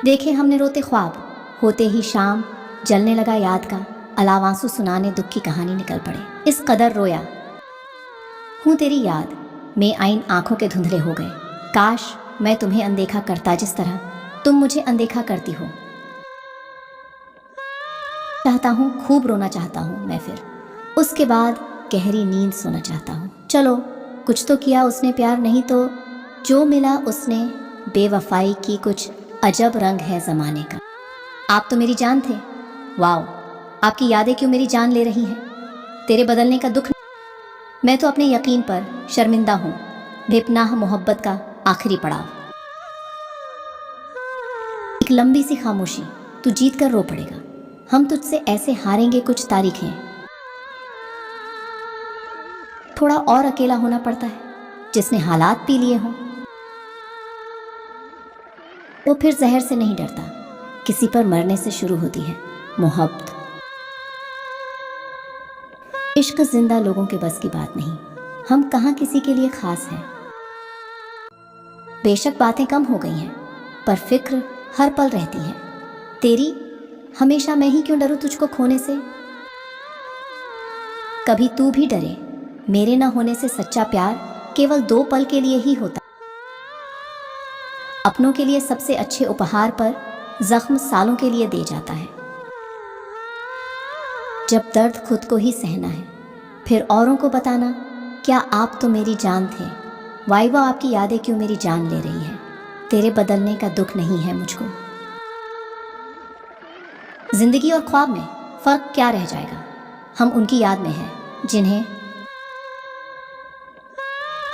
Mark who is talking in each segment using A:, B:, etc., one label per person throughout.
A: देखे हमने रोते ख्वाब, होते ही शाम, जलने लगा याद का, अलाव आंसू सुनाने दुख की कहानी निकल पड़े। इस कदर रोया हूँ तेरी याद में आइन आंखों के धुंधले हो गए। काश मैं तुम्हें अनदेखा करता जिस तरह तुम मुझे अनदेखा करती हो। चाहता हूँ, खूब रोना चाहता हूँ मैं, फिर उसके बाद गहरी नींद सोना चाहता हूँ। चलो कुछ तो किया उसने प्यार, नहीं तो जो मिला उसने बेवफाई की कुछ अजब रंग है ज़माने का। आप तो मेरी जान थे, वाओ, आपकी यादें क्यों मेरी जान ले रही हैं? तेरे बदलने का दुख, मैं तो अपने यकीन पर शर्मिंदा हूँ। बेपनाह मोहब्बत का आखिरी पड़ाव, एक लंबी सी खामोशी, तू जीत कर रो पड़ेगा। हम तुझसे ऐसे हारेंगे कुछ तारीखें, थोड़ा और अकेला होना पड़ता है जिसने हालात पी लिए हों। वो फिर जहर से नहीं डरता, किसी पर मरने से शुरू होती है मोहब्बत। इश्क जिंदा लोगों के बस की बात नहीं, हम कहाँ किसी के लिए खास हैं। बेशक बातें कम हो गई हैं, पर फिक्र हर पल रहती है तेरी। हमेशा मैं ही क्यों डरूं तुझको खोने से? कभी तू भी डरे, मेरे ना होने से सच्चा प्यार केवल 2 पल के लिए ही होता। अपनों के लिए सबसे अच्छे उपहार पर जख्म सालों के लिए दे जाता है। जब दर्द खुद को ही सहना है, फिर औरों को बताना क्या आप तो मेरी जान थे। वाई वाह, आपकी यादें क्यों मेरी जान ले रही है? तेरे बदलने का दुख नहीं है मुझको। जिंदगी और ख्वाब में फर्क क्या रह जाएगा? हम उनकी याद में हैं जिन्हें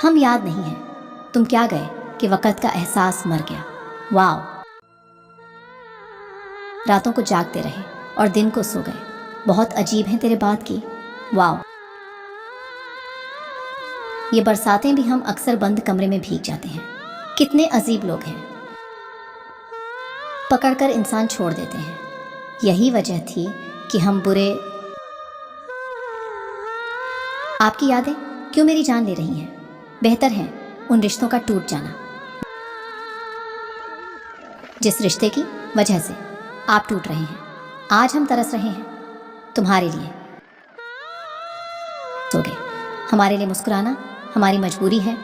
A: हम याद नहीं हैं। तुम क्या गए कि वक़्त का एहसास मर गया। वाओ, रातों को जागते रहे और दिन को सो गए, बहुत अजीब हैं तेरे बात की। वाओ, ये बरसातें भी हम अक्सर बंद कमरे में भीग जाते हैं। कितने अजीब लोग हैं, पकड़कर इंसान छोड़ देते हैं। यही वजह थी कि हम बुरे। आपकी यादें क्यों मेरी जान ले रही हैं? बेहतर है उन रिश्तों का टूट जाना जिस रिश्ते की वजह से आप टूट रहे हैं। आज हम तरस रहे हैं तुम्हारे लिए। सो गए, हमारे लिए मुस्कुराना हमारी मजबूरी है।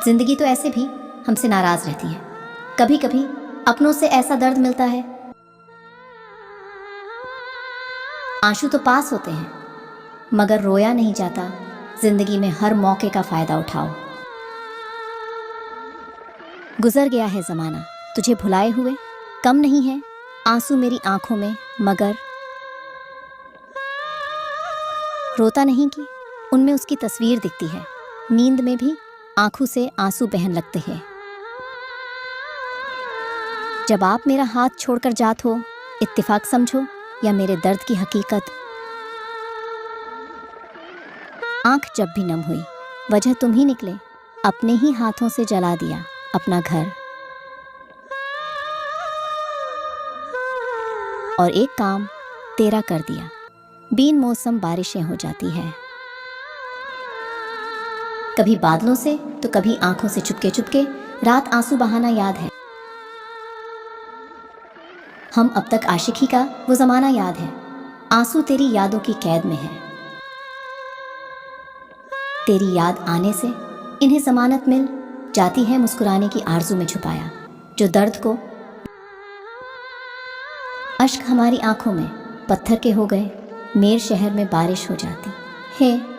A: जिंदगी तो ऐसे भी हमसे नाराज रहती है। कभी कभी अपनों से ऐसा दर्द मिलता है, आंसू तो पास होते हैं मगर रोया नहीं जाता। जिंदगी में हर मौके का फायदा उठाओ। गुजर गया है जमाना तुझे भुलाए हुए, कम नहीं है आंसू मेरी आंखों में, मगर रोता नहीं कि उनमें उसकी तस्वीर दिखती है। नींद में भी आंखों से आंसू बहन लगते हैं। जब आप मेरा हाथ छोड़कर जात हो, इत्तेफाक समझो या मेरे दर्द की हकीकत। आंख जब भी नम हुई, वजह तुम ही निकले, अपने ही हाथों से जला दिया अपना घर। और एक काम तेरा कर दिया, बीन मौसम बारिशें हो जाती है। कभी बादलों से तो कभी आंखों से चुपके चुपके रात आंसू बहाना याद है। हम अब तक आशिकी का वो ज़माना याद है। आंसू तेरी यादों की कैद में है। तेरी याद आने से इन्हें ज़मानत मिल जाती है, मुस्कुराने की आरज़ू में छुपाया जो दर्द को। अश्क हमारी आंखों में पत्थर के हो गए, मेर शहर में बारिश हो जाती है।